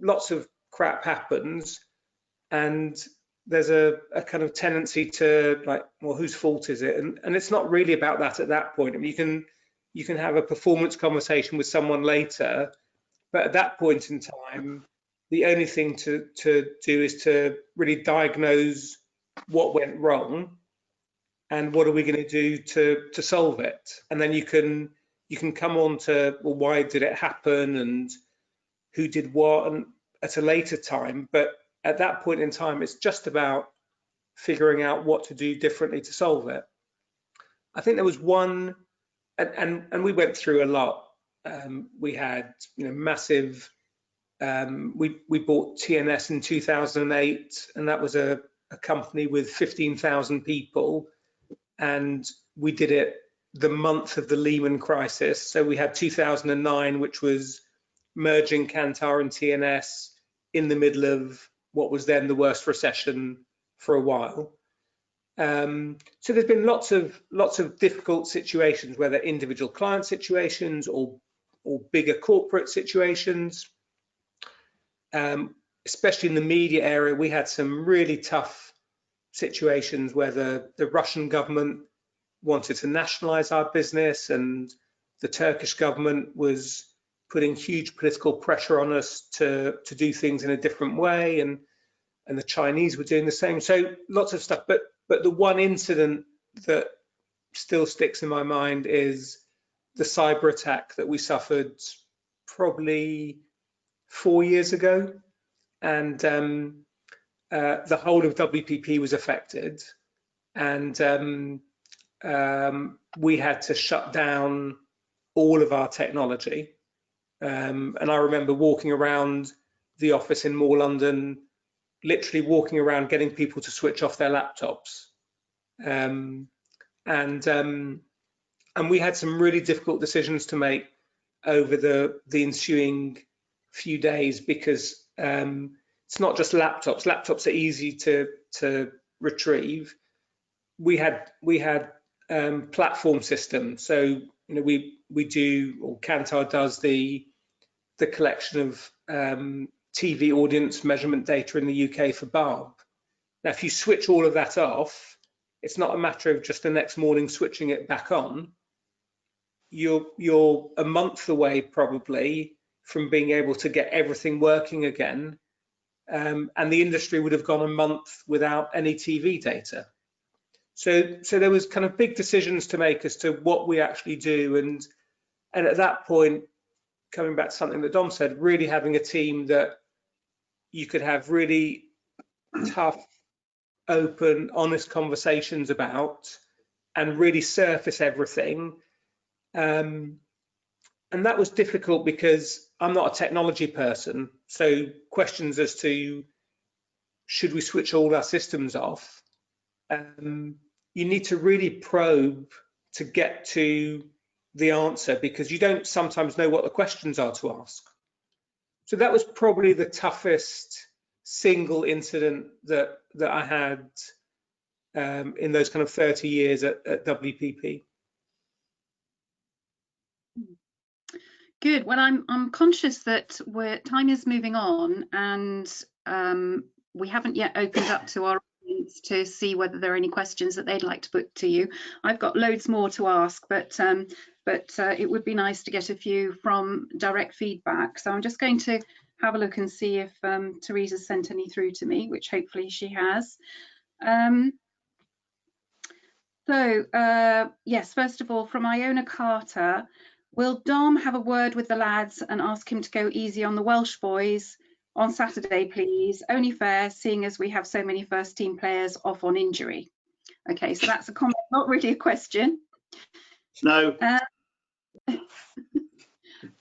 lots of crap happens, and there's a kind of tendency to like, well, whose fault is it? And it's not really about that at that point. I mean, you can have a performance conversation with someone later, but at that point in time, the only thing to do is to really diagnose what went wrong and what are we going to do to solve it. And then you can come on to, well, why did it happen and who did what, and at a later time. But at that point in time, it's just about figuring out what to do differently to solve it. I think there was one and we went through a lot. We had, you know, massive. We bought TNS in 2008, and that was a company with 15,000 people, and we did it the month of the Lehman crisis. So we had 2009, which was merging Kantar and TNS in the middle of what was then the worst recession for a while. So there's been lots of difficult situations, whether individual client situations or bigger corporate situations. Especially in the media area, we had some really tough situations where the Russian government wanted to nationalize our business, and the Turkish government was putting huge political pressure on us to do things in a different way, and the Chinese were doing the same. So lots of stuff, but the one incident that still sticks in my mind is the cyber attack that we suffered probably 4 years ago, and the whole of WPP was affected, and we had to shut down all of our technology. And I remember walking around the office in More London, literally walking around getting people to switch off their laptops. And we had some really difficult decisions to make over the ensuing few days, because it's not just laptops. Laptops are easy to retrieve. We had platform systems. So, you know, we do, or Kantar does, the collection of TV audience measurement data in the UK for Barb. Now, if you switch all of that off, it's not a matter of just the next morning switching it back on. You're a month away probably from being able to get everything working again, and the industry would have gone a month without any TV data. So there was kind of big decisions to make as to what we actually do, and at that point, coming back to something that Dom said, really having a team that you could have really tough, open, honest conversations about, and really surface everything. And that was difficult because I'm not a technology person. So questions as to should we switch all our systems off? You need to really probe to get to the answer, because you don't sometimes know what the questions are to ask. So that was probably the toughest single incident that I had in those kind of 30 years at WPP. Good. Well, I'm conscious that time is moving on, and we haven't yet opened up to our audience to see whether there are any questions that they'd like to put to you. I've got loads more to ask, but it would be nice to get a few from direct feedback. So I'm just going to have a look and see if Teresa sent any through to me, which hopefully she has. Yes, first of all, from Iona Carter, will Dom have a word with the lads and ask him to go easy on the Welsh boys on Saturday, please? Only fair, seeing as we have so many first team players off on injury. Okay, so that's a comment, not really a question. No.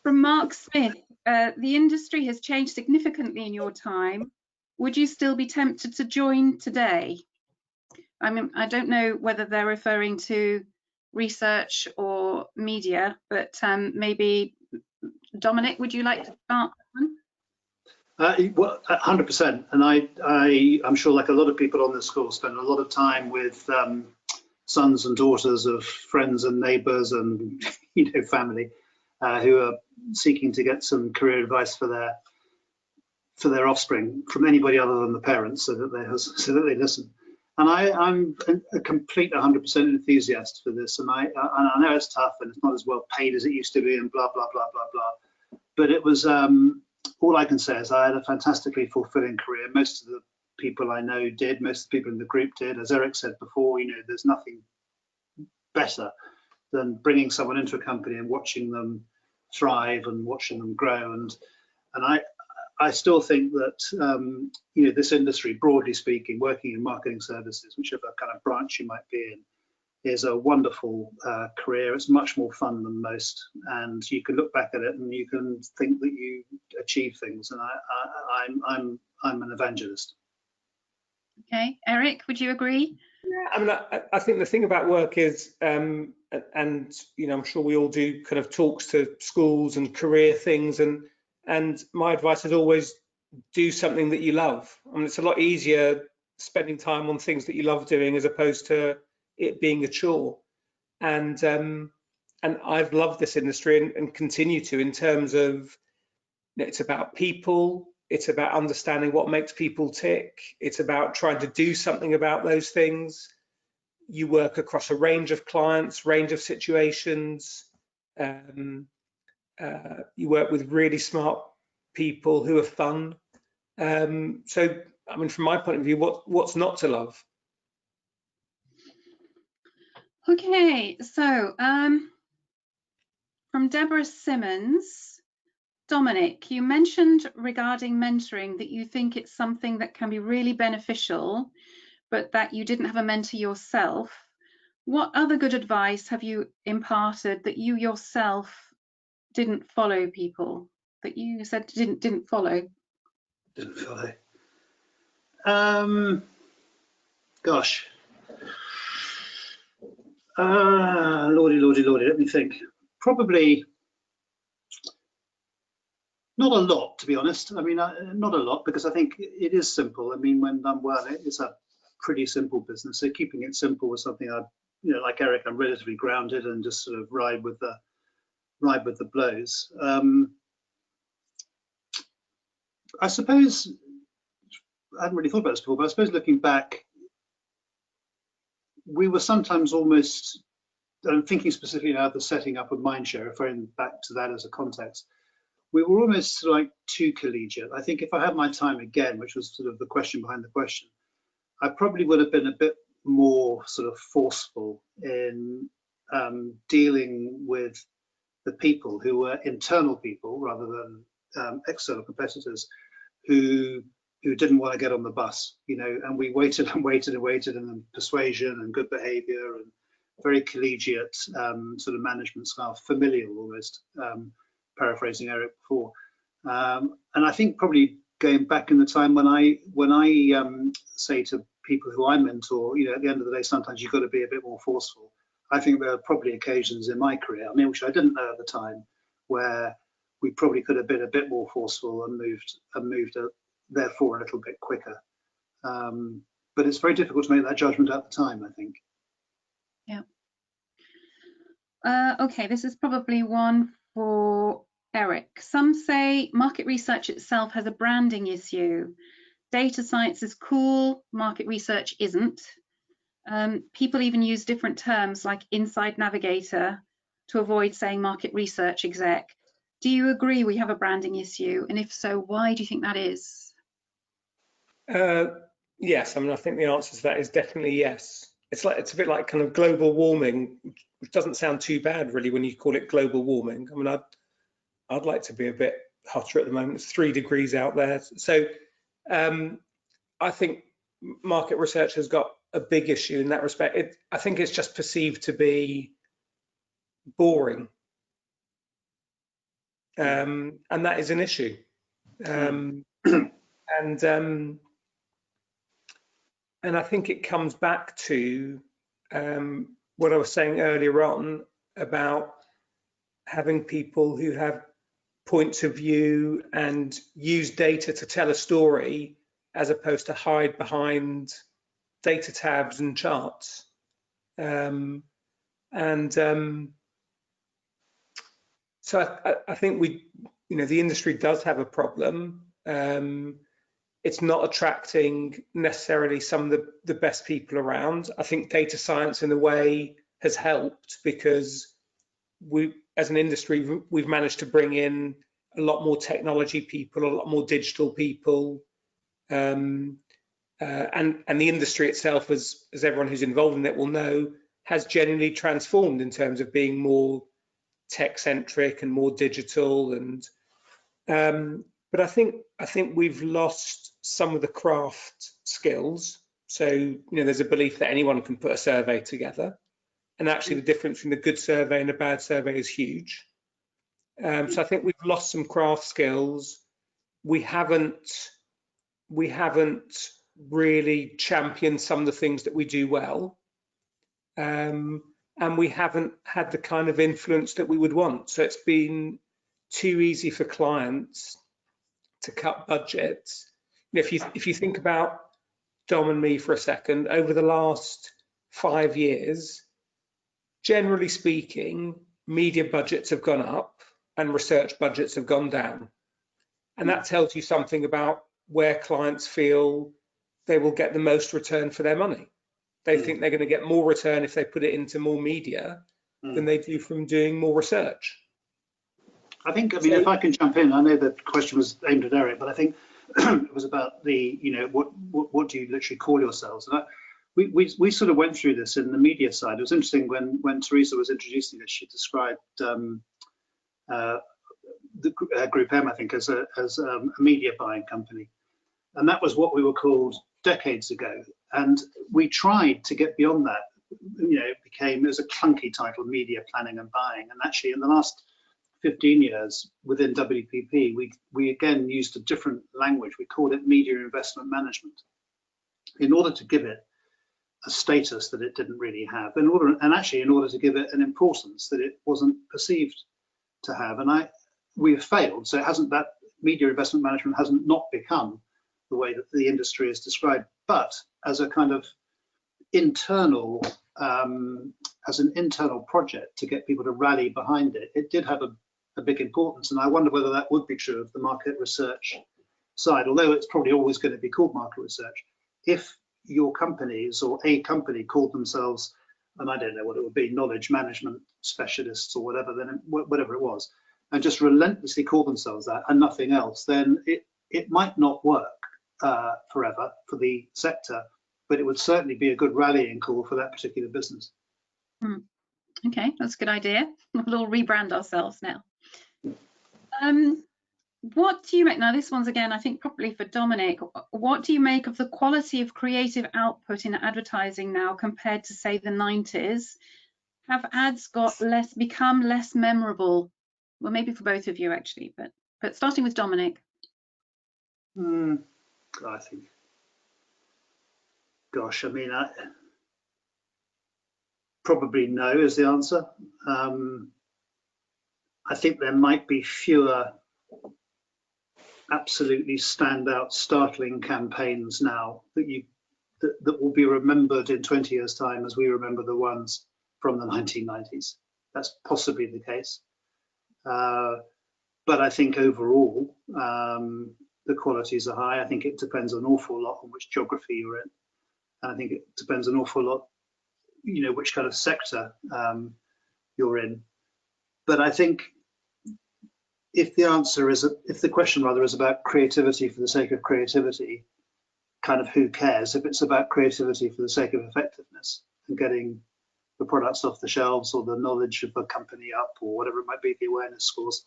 From Mark Smith, the industry has changed significantly in your time. Would you still be tempted to join today? I mean, I don't know whether they're referring to research or media, but maybe Dominic, would you like to start? Well, 100%. And I'm sure, like a lot of people on this call, spend a lot of time with sons and daughters of friends and neighbours and family who are seeking to get some career advice for their offspring from anybody other than the parents, so that they listen. And I'm a complete 100% enthusiast for this, and I know it's tough and it's not as well paid as it used to be, and blah blah blah blah blah. But it was all I can say is I had a fantastically fulfilling career. Most of the people I know did. Most of the people in the group did. As Eric said before, there's nothing better than bringing someone into a company and watching them thrive and watching them grow. And I still think that this industry, broadly speaking, working in marketing services, whichever kind of branch you might be in, is a wonderful career. It's much more fun than most, and you can look back at it and you can think that you achieve things. And I'm an evangelist. Okay, Eric, would you agree? Yeah, I mean, I think the thing about work is, and you know, I'm sure we all do kind of talks to schools and career things, and my advice is always do something that you love. I mean, it's a lot easier spending time on things that you love doing as opposed to it being a chore. And I've loved this industry and continue to, in terms of, it's about people, it's about understanding what makes people tick, it's about trying to do something about those things. You work across a range of clients, range of situations. You work with really smart people who are fun. So, I mean, from my point of view, what's not to love? Okay, so from Deborah Simmons, Dominic, you mentioned regarding mentoring that you think it's something that can be really beneficial, but that you didn't have a mentor yourself. What other good advice have you imparted that you yourself didn't follow, people that you said didn't follow? Didn't follow. Gosh. Lordy, let me think. Probably not a lot, to be honest. I mean, not a lot, because I think it is simple. I mean, when done well, it's a pretty simple business. So keeping it simple was something you know, like Eric, I'm relatively grounded and just sort of ride with the blows. I suppose, I hadn't really thought about this before, but I suppose looking back, we were sometimes almost, I'm thinking specifically now of the setting up of Mindshare, referring back to that as a context, we were almost like too collegiate. I think if I had my time again, which was sort of the question behind the question, I probably would have been a bit more sort of forceful in dealing with the people who were internal people rather than external competitors who didn't want to get on the bus, you know, and we waited and waited and waited, and then persuasion and good behavior and very collegiate sort of management style, familial almost, paraphrasing Eric before. And I think probably going back in the time when I say to people who I mentor, you know, at the end of the day, sometimes you've got to be a bit more forceful. I think there are probably occasions in my career, I mean, which I didn't know at the time, where we probably could have been a bit more forceful and moved therefore a little bit quicker. But it's very difficult to make that judgment at the time, I think. Yeah. Okay, this is probably one for Eric. Some say market research itself has a branding issue. Data science is cool, market research isn't. People even use different terms like inside navigator to avoid saying market research exec. Do you agree we have a branding issue? And if so, why do you think that is? Yes, I mean, I think the answer to that is definitely yes. It's a bit like kind of global warming, which doesn't sound too bad really when you call it global warming. I mean, I'd like to be a bit hotter at the moment. It's 3 degrees out there. So I think market research has got a big issue in that respect. I think it's just perceived to be boring. And that is an issue. And I think it comes back to what I was saying earlier on about having people who have points of view and use data to tell a story as opposed to hide behind data tabs and charts. So I think the industry does have a problem. It's not attracting necessarily some of the best people around. I think data science in a way has helped because as an industry, we've managed to bring in a lot more technology people, a lot more digital people, and the industry itself, as everyone who's involved in it will know, has genuinely transformed in terms of being more tech-centric and more digital. And but I think we've lost some of the craft skills. So there's a belief that anyone can put a survey together. and actually the difference between a good survey and a bad survey is huge. So I think we've lost some craft skills. We haven't really championed some of the things that we do well, and we haven't had the kind of influence that we would want. So it's been too easy for clients to cut budgets. If you think about Dom and me for a second, over the last 5 years, generally speaking, media budgets have gone up and research budgets have gone down. And that tells you something about where clients feel they will get the most return for their money. They think they're going to get more return if they put it into more media than they do from doing more research. I mean, if I can jump in, I know the question was aimed at Eric, but I think it was about the, what do you literally call yourselves? And we sort of went through this in the media side. It was interesting when Teresa was introducing this, she described the Group M, I think, as a media buying company. And that was what we were called decades ago. And we tried to get beyond that. It was a clunky title, media planning and buying. And actually in the last 15 years within WPP, we again used a different language. We called it media investment management in order to give it a status that it didn't really have, in order to give it an importance that it wasn't perceived to have. And we've failed. So that media investment management hasn't not become the way that the industry is described, but as a kind of internal, as an internal project to get people to rally behind it, it did have a big importance. And I wonder whether that would be true of the market research side, although it's probably always going to be called market research. If your companies or a company called themselves, and I don't know what it would be, knowledge management specialists or whatever, then whatever it was, and just relentlessly call themselves that and nothing else, then it might not work forever for the sector, but it would certainly be a good rallying call for that particular business. Okay, that's a good idea. We'll all rebrand ourselves now. What do you make, now this one's again, I think probably for Dominic, what do you make of the quality of creative output in advertising now compared to, say, the 90s? Have ads become less memorable? Well, maybe for both of you actually, but starting with Dominic. I think, gosh, I mean, probably no is the answer. I think there might be fewer absolutely standout, startling campaigns now that will be remembered in 20 years' time as we remember the ones from the 1990s. That's possibly the case. But I think overall, the qualities are high. I think it depends an awful lot on which geography you're in. And I think it depends an awful lot, which kind of sector you're in. But I think if the question rather is about creativity for the sake of creativity, kind of who cares? If it's about creativity for the sake of effectiveness and getting the products off the shelves or the knowledge of a company up or whatever it might be, the awareness scores,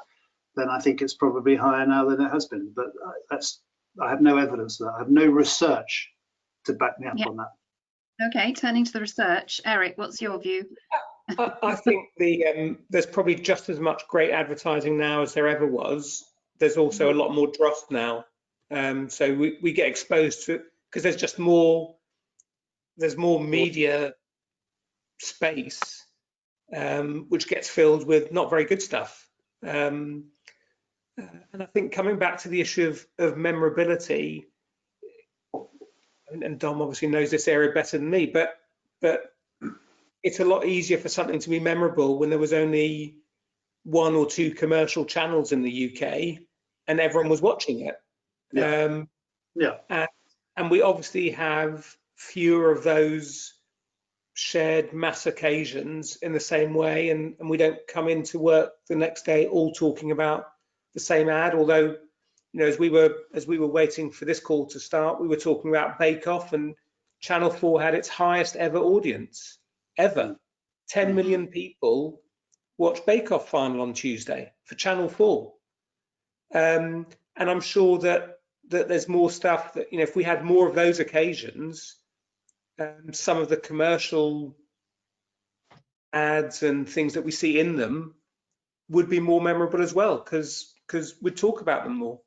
then I think it's probably higher now than it has been. But I have no evidence of that. I have no research to back me up on that. Okay, turning to the research. Eric, what's your view? I think there's probably just as much great advertising now as there ever was. There's also a lot more dross now. So we get exposed to it because there's just more media space, which gets filled with not very good stuff. And I think coming back to the issue of memorability, and Dom obviously knows this area better than me, but it's a lot easier for something to be memorable when there was only 1 or 2 commercial channels in the UK and everyone was watching it. And we obviously have fewer of those shared mass occasions in the same way, and we don't come into work the next day all talking about the same ad. Although, as we were waiting for this call to start, we were talking about Bake Off, and Channel 4 had its highest ever audience ever. 10 million people watched Bake Off final on Tuesday for Channel 4. And I'm sure that there's more stuff that, if we had more of those occasions, some of the commercial ads and things that we see in them would be more memorable as well, because we'd talk about them more.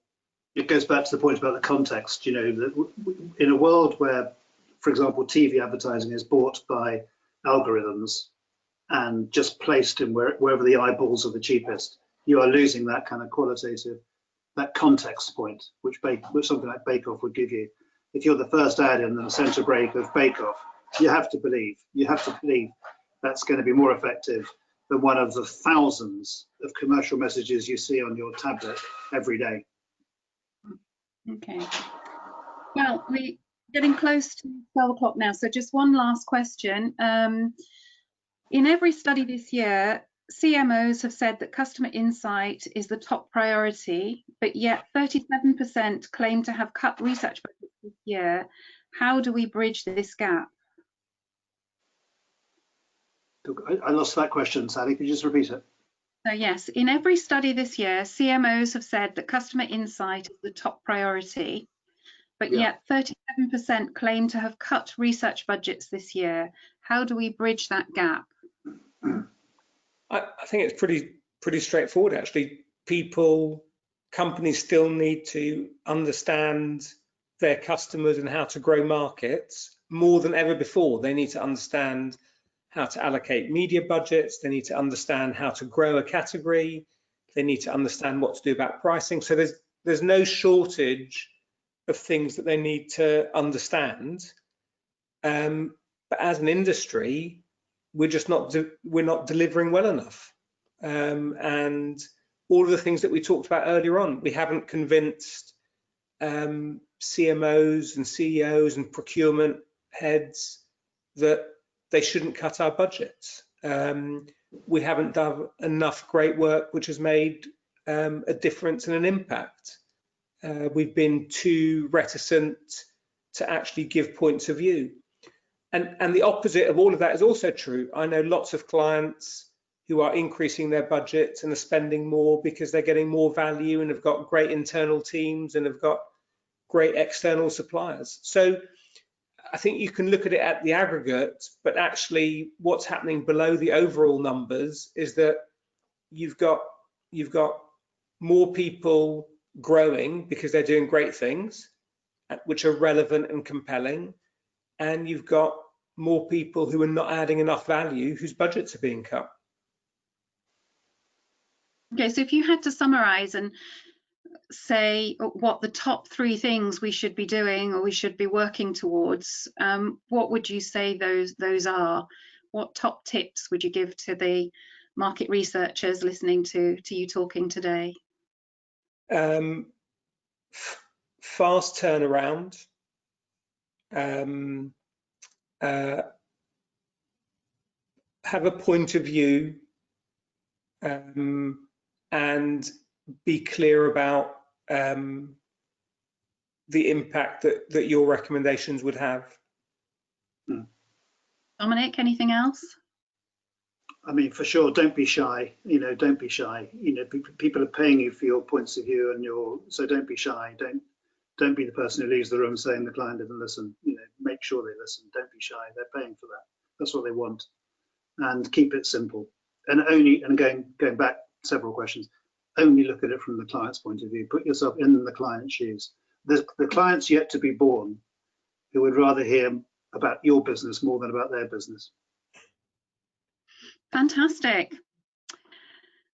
It goes back to the point about the context, you know, that in a world where, for example, TV advertising is bought by algorithms and just placed in wherever the eyeballs are the cheapest, you are losing that kind of qualitative, that context point, which something like Bake Off would give you. If you're the first ad in the centre break of Bake Off, you have to believe that's going to be more effective than one of the thousands of commercial messages you see on your tablet every day. Okay. Well, we're getting close to 12 o'clock now, so just one last question. In every study this year, CMOs have said that customer insight is the top priority, but yet 37% claim to have cut research budgets this year. How do we bridge this gap? I lost that question, Sally. Could you just repeat it? So yes, in every study this year, CMOs have said that customer insight is the top priority, but yet 37% claim to have cut research budgets this year. How do we bridge that gap? I think it's pretty straightforward, actually. Companies still need to understand their customers and how to grow markets more than ever before. They need to understand how to allocate media budgets. They need to understand how to grow a category. They need to understand what to do about pricing. So there's no shortage of things that they need to understand. But as an industry, we're not delivering well enough. And all of the things that we talked about earlier on, we haven't convinced CMOs and CEOs and procurement heads that they shouldn't cut our budgets. We haven't done enough great work which has made a difference and an impact. We've been too reticent to actually give points of view. And the opposite of all of that is also true. I know lots of clients who are increasing their budgets and are spending more because they're getting more value and have got great internal teams and have got great external suppliers. So I think you can look at it at the aggregate, but actually what's happening below the overall numbers is that you've got more people growing because they're doing great things, which are relevant and compelling, and you've got more people who are not adding enough value, whose budgets are being cut. Okay, so if you had to summarize and say what the top 3 things we should be doing or we should be working towards, what would you say those are? What top tips would you give to the market researchers listening to you talking today? Fast turnaround, have a point of view, and be clear about the impact that your recommendations would have. Dominic, anything else? I mean, for sure, don't be shy. You know, don't be shy. You know, people are paying you for your points of view, and so don't be shy. Don't be the person who leaves the room saying the client didn't listen. You know, make sure they listen. Don't be shy. They're paying for that. That's what they want. And keep it simple. And going back several questions, only look at it from the client's point of view. Put yourself in the client's shoes. The client's yet to be born who would rather hear about your business more than about their business. Fantastic.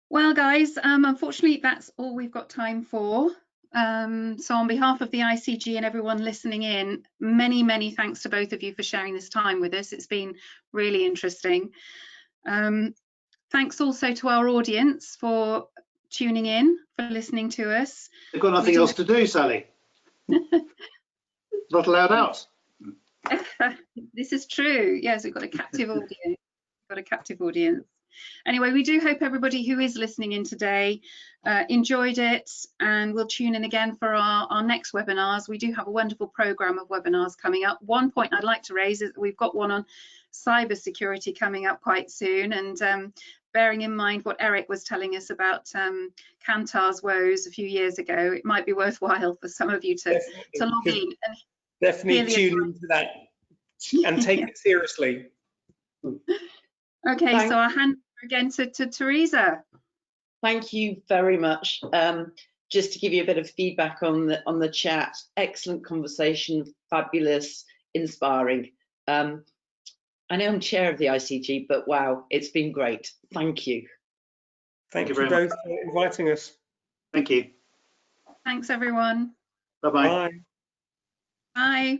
Well, guys, unfortunately, that's all we've got time for. So on behalf of the ICG and everyone listening in, many thanks to both of you for sharing this time with us. It's been really interesting. Thanks also to our audience for tuning in, for listening to us. They've got nothing else to do, Sally. Not allowed out. This is true. Yes, we've got a captive audience. Anyway, we do hope everybody who is listening in today enjoyed it, and we'll tune in again for our next webinars. We do have a wonderful program of webinars coming up. One point I'd like to raise is that we've got one on cyber security coming up quite soon, and bearing in mind what Eric was telling us about Kantar's woes a few years ago, it might be worthwhile for some of you to log in and definitely tune into that and take it seriously. Okay, so I'll hand over again to Teresa. Thank you very much. Just to give you a bit of feedback on the chat, excellent conversation, fabulous, inspiring. I know I'm chair of the ICG, but wow, it's been great. Thank you. Thank you both for inviting us. Thank you. Thanks, everyone. Bye-bye. Bye. Bye.